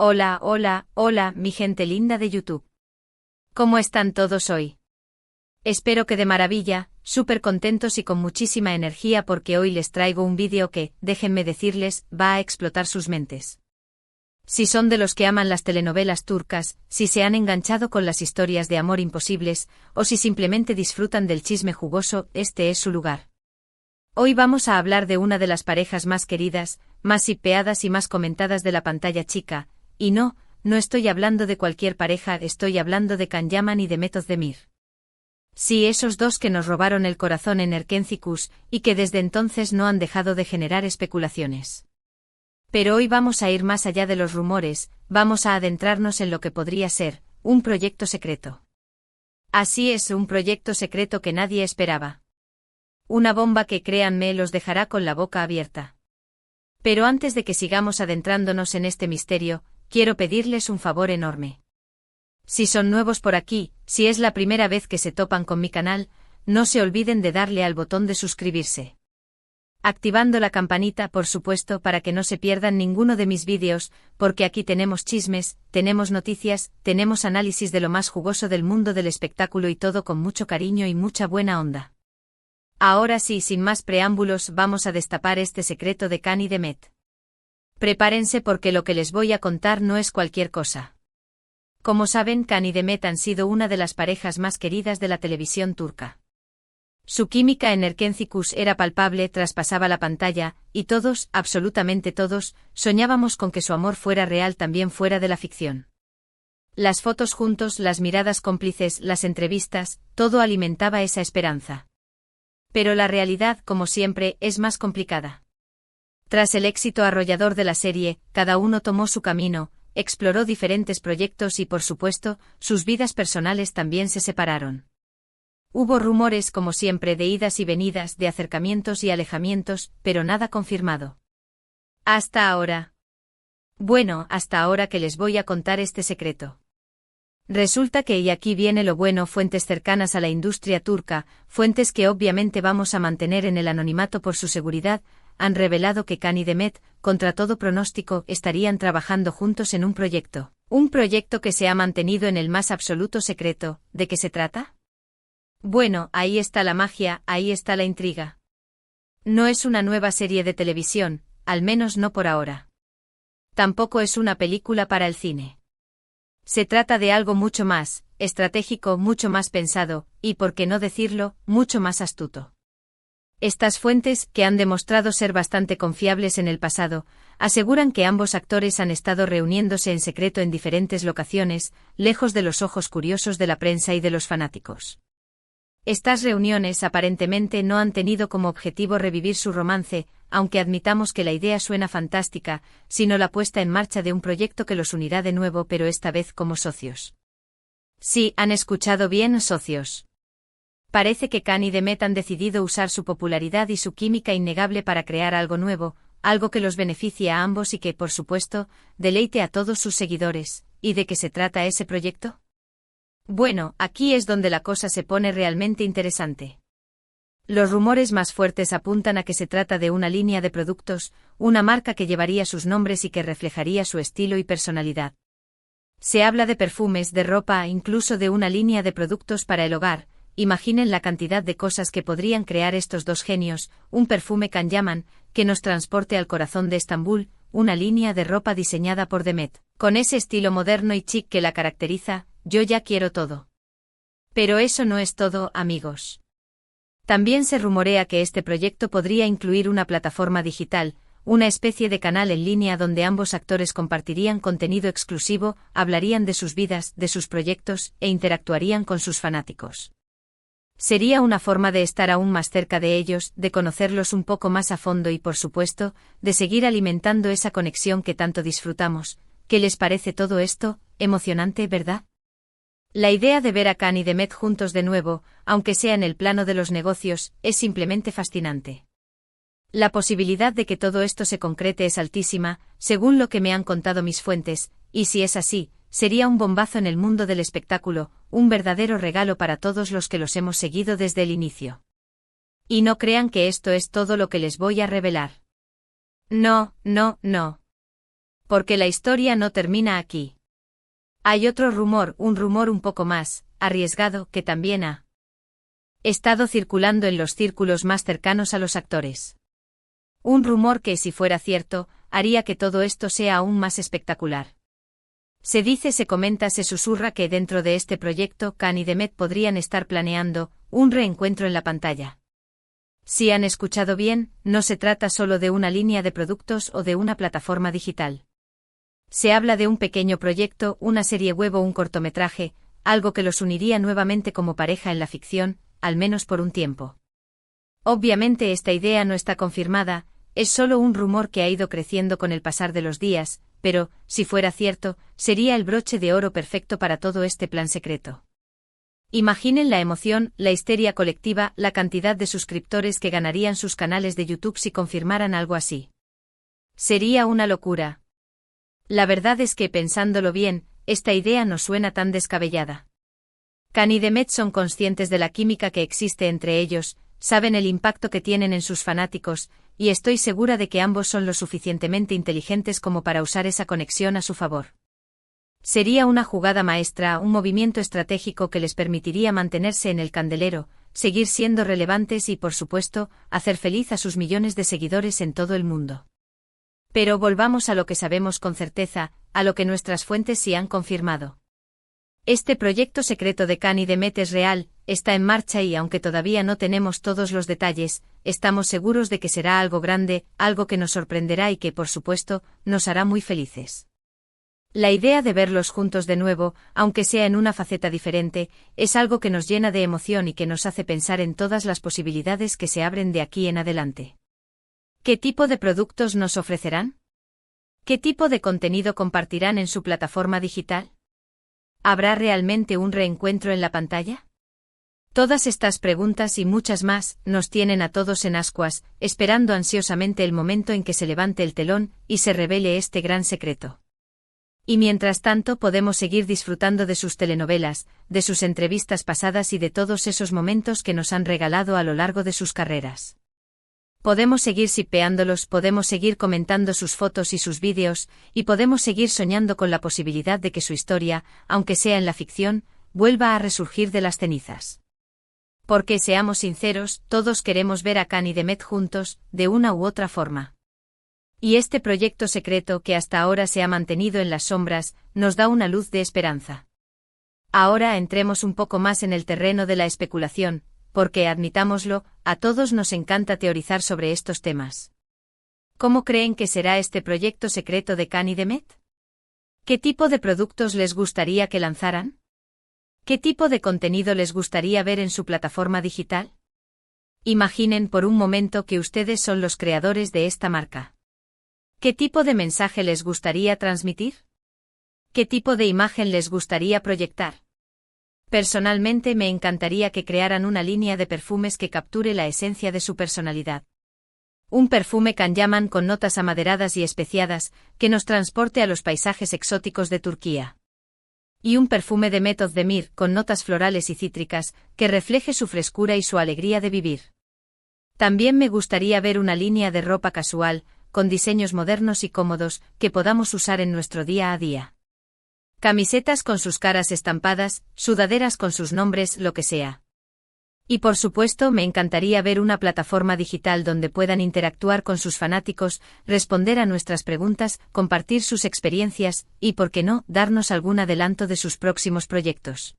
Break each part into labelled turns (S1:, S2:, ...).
S1: Hola, hola, hola, mi gente linda de YouTube. ¿Cómo están todos hoy? Espero que de maravilla, súper contentos y con muchísima energía porque hoy les traigo un vídeo que, déjenme decirles, va a explotar sus mentes. Si son de los que aman las telenovelas turcas, si se han enganchado con las historias de amor imposibles, o si simplemente disfrutan del chisme jugoso, este es su lugar. Hoy vamos a hablar de una de las parejas más queridas, más shippeadas y más comentadas de la pantalla chica, y no estoy hablando de cualquier pareja, estoy hablando de Can Yaman y de Demet Özdemir. Sí, esos dos que nos robaron el corazón en Erkenci y que desde entonces no han dejado de generar especulaciones. Pero hoy vamos a ir más allá de los rumores, vamos a adentrarnos en lo que podría ser un proyecto secreto. Así es, un proyecto secreto que nadie esperaba. Una bomba que, créanme, los dejará con la boca abierta. Pero antes de que sigamos adentrándonos en este misterio, quiero pedirles un favor enorme. Si son nuevos por aquí, si es la primera vez que se topan con mi canal, no se olviden de darle al botón de suscribirse. Activando la campanita, por supuesto, para que no se pierdan ninguno de mis vídeos, porque aquí tenemos chismes, tenemos noticias, tenemos análisis de lo más jugoso del mundo del espectáculo y todo con mucho cariño y mucha buena onda. Ahora sí, sin más preámbulos, vamos a destapar este secreto de Can y Demet. Prepárense porque lo que les voy a contar no es cualquier cosa. Como saben, Can y Demet han sido una de las parejas más queridas de la televisión turca. Su química en Erkenci era palpable, traspasaba la pantalla, y todos, absolutamente todos, soñábamos con que su amor fuera real también fuera de la ficción. Las fotos juntos, las miradas cómplices, las entrevistas, todo alimentaba esa esperanza. Pero la realidad, como siempre, es más complicada. Tras el éxito arrollador de la serie, cada uno tomó su camino, exploró diferentes proyectos y, por supuesto, sus vidas personales también se separaron. Hubo rumores, como siempre, de idas y venidas, de acercamientos y alejamientos, pero nada confirmado. Hasta ahora. Bueno, hasta ahora que les voy a contar este secreto. Resulta que, y aquí viene lo bueno, fuentes cercanas a la industria turca, fuentes que obviamente vamos a mantener en el anonimato por su seguridad, han revelado que Can y Demet, contra todo pronóstico, estarían trabajando juntos en un proyecto. Un proyecto que se ha mantenido en el más absoluto secreto. ¿De qué se trata? Bueno, ahí está la magia, ahí está la intriga. No es una nueva serie de televisión, al menos no por ahora. Tampoco es una película para el cine. Se trata de algo mucho más estratégico, mucho más pensado, y, por qué no decirlo, mucho más astuto. Estas fuentes, que han demostrado ser bastante confiables en el pasado, aseguran que ambos actores han estado reuniéndose en secreto en diferentes locaciones, lejos de los ojos curiosos de la prensa y de los fanáticos. Estas reuniones aparentemente no han tenido como objetivo revivir su romance, aunque admitamos que la idea suena fantástica, sino la puesta en marcha de un proyecto que los unirá de nuevo, pero esta vez como socios. Sí, han escuchado bien, socios. Parece que Can y Demet han decidido usar su popularidad y su química innegable para crear algo nuevo, algo que los beneficie a ambos y que, por supuesto, deleite a todos sus seguidores. ¿Y de qué se trata ese proyecto? Bueno, aquí es donde la cosa se pone realmente interesante. Los rumores más fuertes apuntan a que se trata de una línea de productos, una marca que llevaría sus nombres y que reflejaría su estilo y personalidad. Se habla de perfumes, de ropa, incluso de una línea de productos para el hogar. Imaginen la cantidad de cosas que podrían crear estos dos genios, un perfume Can Yaman, que nos transporte al corazón de Estambul, una línea de ropa diseñada por Demet, con ese estilo moderno y chic que la caracteriza. Yo ya quiero todo. Pero eso no es todo, amigos. También se rumorea que este proyecto podría incluir una plataforma digital, una especie de canal en línea donde ambos actores compartirían contenido exclusivo, hablarían de sus vidas, de sus proyectos, e interactuarían con sus fanáticos. Sería una forma de estar aún más cerca de ellos, de conocerlos un poco más a fondo y, por supuesto, de seguir alimentando esa conexión que tanto disfrutamos. ¿Qué les parece todo esto? Emocionante, ¿verdad? La idea de ver a Can y Demet juntos de nuevo, aunque sea en el plano de los negocios, es simplemente fascinante. La posibilidad de que todo esto se concrete es altísima, según lo que me han contado mis fuentes, y si es así, sería un bombazo en el mundo del espectáculo, un verdadero regalo para todos los que los hemos seguido desde el inicio. Y no crean que esto es todo lo que les voy a revelar. No. Porque la historia no termina aquí. Hay otro rumor, un rumor un poco más arriesgado, que también ha estado circulando en los círculos más cercanos a los actores. Un rumor que, si fuera cierto, haría que todo esto sea aún más espectacular. Se dice, se comenta, se susurra que dentro de este proyecto Khan y Demet podrían estar planeando un reencuentro en la pantalla. Si han escuchado bien, no se trata solo de una línea de productos o de una plataforma digital. Se habla de un pequeño proyecto, una serie web o un cortometraje, algo que los uniría nuevamente como pareja en la ficción, al menos por un tiempo. Obviamente esta idea no está confirmada, es solo un rumor que ha ido creciendo con el pasar de los días, pero, si fuera cierto, sería el broche de oro perfecto para todo este plan secreto. Imaginen la emoción, la histeria colectiva, la cantidad de suscriptores que ganarían sus canales de YouTube si confirmaran algo así. Sería una locura. La verdad es que, pensándolo bien, esta idea no suena tan descabellada. Khan y Demet son conscientes de la química que existe entre ellos, saben el impacto que tienen en sus fanáticos, y estoy segura de que ambos son lo suficientemente inteligentes como para usar esa conexión a su favor. Sería una jugada maestra, un movimiento estratégico que les permitiría mantenerse en el candelero, seguir siendo relevantes y, por supuesto, hacer feliz a sus millones de seguidores en todo el mundo. Pero volvamos a lo que sabemos con certeza, a lo que nuestras fuentes sí han confirmado. Este proyecto secreto de Khan y Demet es real, está en marcha y aunque todavía no tenemos todos los detalles, estamos seguros de que será algo grande, algo que nos sorprenderá y que, por supuesto, nos hará muy felices. La idea de verlos juntos de nuevo, aunque sea en una faceta diferente, es algo que nos llena de emoción y que nos hace pensar en todas las posibilidades que se abren de aquí en adelante. ¿Qué tipo de productos nos ofrecerán? ¿Qué tipo de contenido compartirán en su plataforma digital? ¿Habrá realmente un reencuentro en la pantalla? Todas estas preguntas y muchas más nos tienen a todos en ascuas, esperando ansiosamente el momento en que se levante el telón y se revele este gran secreto. Y mientras tanto podemos seguir disfrutando de sus telenovelas, de sus entrevistas pasadas y de todos esos momentos que nos han regalado a lo largo de sus carreras. Podemos seguir shippeándolos, podemos seguir comentando sus fotos y sus vídeos, y podemos seguir soñando con la posibilidad de que su historia, aunque sea en la ficción, vuelva a resurgir de las cenizas. Porque, seamos sinceros, todos queremos ver a Khan y Demet juntos, de una u otra forma. Y este proyecto secreto que hasta ahora se ha mantenido en las sombras, nos da una luz de esperanza. Ahora entremos un poco más en el terreno de la especulación, porque, admitámoslo, a todos nos encanta teorizar sobre estos temas. ¿Cómo creen que será este proyecto secreto de Khan y Demet? ¿Qué tipo de productos les gustaría que lanzaran? ¿Qué tipo de contenido les gustaría ver en su plataforma digital? Imaginen por un momento que ustedes son los creadores de esta marca. ¿Qué tipo de mensaje les gustaría transmitir? ¿Qué tipo de imagen les gustaría proyectar? Personalmente me encantaría que crearan una línea de perfumes que capture la esencia de su personalidad. Un perfume Khan Yaman con notas amaderadas y especiadas, que nos transporte a los paisajes exóticos de Turquía. Y un perfume de Demet Özdemir con notas florales y cítricas, que refleje su frescura y su alegría de vivir. También me gustaría ver una línea de ropa casual, con diseños modernos y cómodos, que podamos usar en nuestro día a día. Camisetas con sus caras estampadas, sudaderas con sus nombres, lo que sea. Y por supuesto me encantaría ver una plataforma digital donde puedan interactuar con sus fanáticos, responder a nuestras preguntas, compartir sus experiencias, y por qué no, darnos algún adelanto de sus próximos proyectos.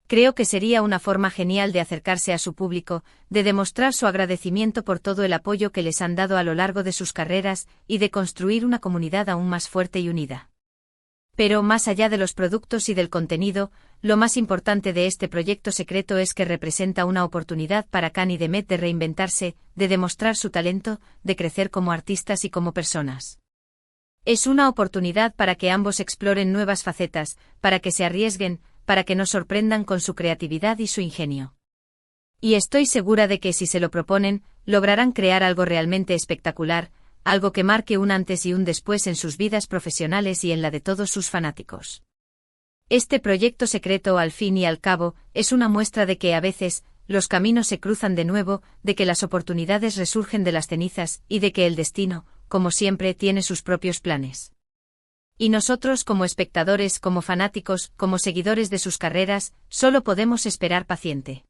S1: Creo que sería una forma genial de acercarse a su público, de demostrar su agradecimiento por todo el apoyo que les han dado a lo largo de sus carreras, y de construir una comunidad aún más fuerte y unida. Pero más allá de los productos y del contenido, lo más importante de este proyecto secreto es que representa una oportunidad para Khan y Demet de reinventarse, de demostrar su talento, de crecer como artistas y como personas. Es una oportunidad para que ambos exploren nuevas facetas, para que se arriesguen, para que nos sorprendan con su creatividad y su ingenio. Y estoy segura de que si se lo proponen, lograrán crear algo realmente espectacular, algo que marque un antes y un después en sus vidas profesionales y en la de todos sus fanáticos. Este proyecto secreto, al fin y al cabo, es una muestra de que a veces, los caminos se cruzan de nuevo, de que las oportunidades resurgen de las cenizas, y de que el destino, como siempre, tiene sus propios planes. Y nosotros como espectadores, como fanáticos, como seguidores de sus carreras, solo podemos esperar pacientemente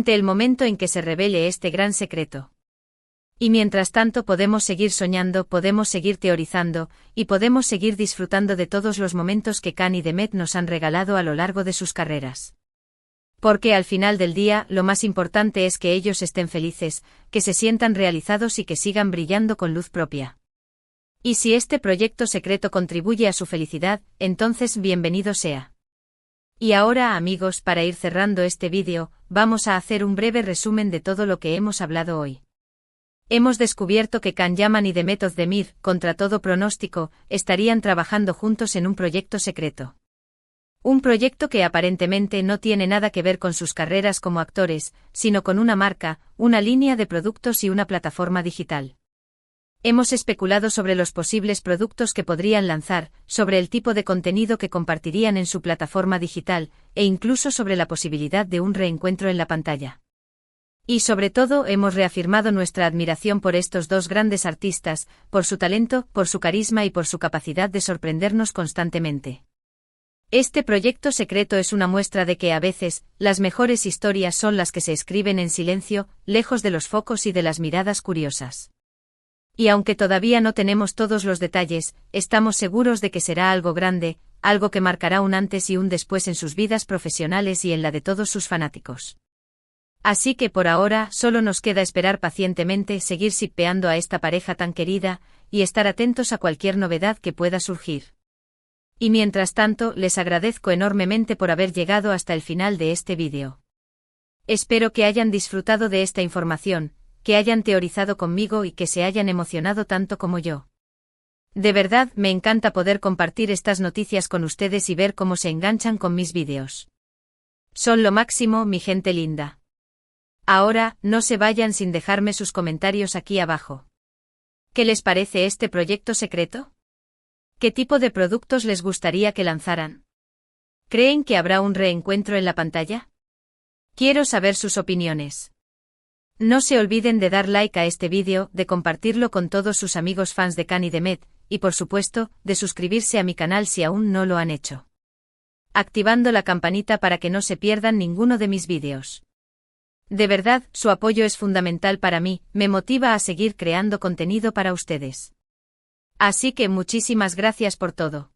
S1: el momento en que se revele este gran secreto. Y mientras tanto podemos seguir soñando, podemos seguir teorizando, y podemos seguir disfrutando de todos los momentos que Khan y Demet nos han regalado a lo largo de sus carreras. Porque al final del día, lo más importante es que ellos estén felices, que se sientan realizados y que sigan brillando con luz propia. Y si este proyecto secreto contribuye a su felicidad, entonces bienvenido sea. Y ahora, amigos, para ir cerrando este vídeo, vamos a hacer un breve resumen de todo lo que hemos hablado hoy. Hemos descubierto que Khan Yaman y Demet Özdemir, contra todo pronóstico, estarían trabajando juntos en un proyecto secreto. Un proyecto que aparentemente no tiene nada que ver con sus carreras como actores, sino con una marca, una línea de productos y una plataforma digital. Hemos especulado sobre los posibles productos que podrían lanzar, sobre el tipo de contenido que compartirían en su plataforma digital, e incluso sobre la posibilidad de un reencuentro en la pantalla. Y sobre todo hemos reafirmado nuestra admiración por estos dos grandes artistas, por su talento, por su carisma y por su capacidad de sorprendernos constantemente. Este proyecto secreto es una muestra de que a veces, las mejores historias son las que se escriben en silencio, lejos de los focos y de las miradas curiosas. Y aunque todavía no tenemos todos los detalles, estamos seguros de que será algo grande, algo que marcará un antes y un después en sus vidas profesionales y en la de todos sus fanáticos. Así que por ahora solo nos queda esperar pacientemente, seguir shippeando a esta pareja tan querida, y estar atentos a cualquier novedad que pueda surgir. Y mientras tanto, les agradezco enormemente por haber llegado hasta el final de este vídeo. Espero que hayan disfrutado de esta información, que hayan teorizado conmigo y que se hayan emocionado tanto como yo. De verdad, me encanta poder compartir estas noticias con ustedes y ver cómo se enganchan con mis vídeos. Son lo máximo, mi gente linda. Ahora, no se vayan sin dejarme sus comentarios aquí abajo. ¿Qué les parece este proyecto secreto? ¿Qué tipo de productos les gustaría que lanzaran? ¿Creen que habrá un reencuentro en la pantalla? Quiero saber sus opiniones. No se olviden de dar like a este vídeo, de compartirlo con todos sus amigos fans de Khan y Demet, y por supuesto, de suscribirse a mi canal si aún no lo han hecho. Activando la campanita para que no se pierdan ninguno de mis vídeos. De verdad, su apoyo es fundamental para mí, me motiva a seguir creando contenido para ustedes. Así que muchísimas gracias por todo.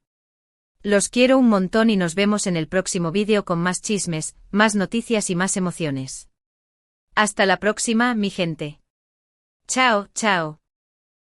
S1: Los quiero un montón y nos vemos en el próximo vídeo con más chismes, más noticias y más emociones. Hasta la próxima, mi gente. Chao, chao.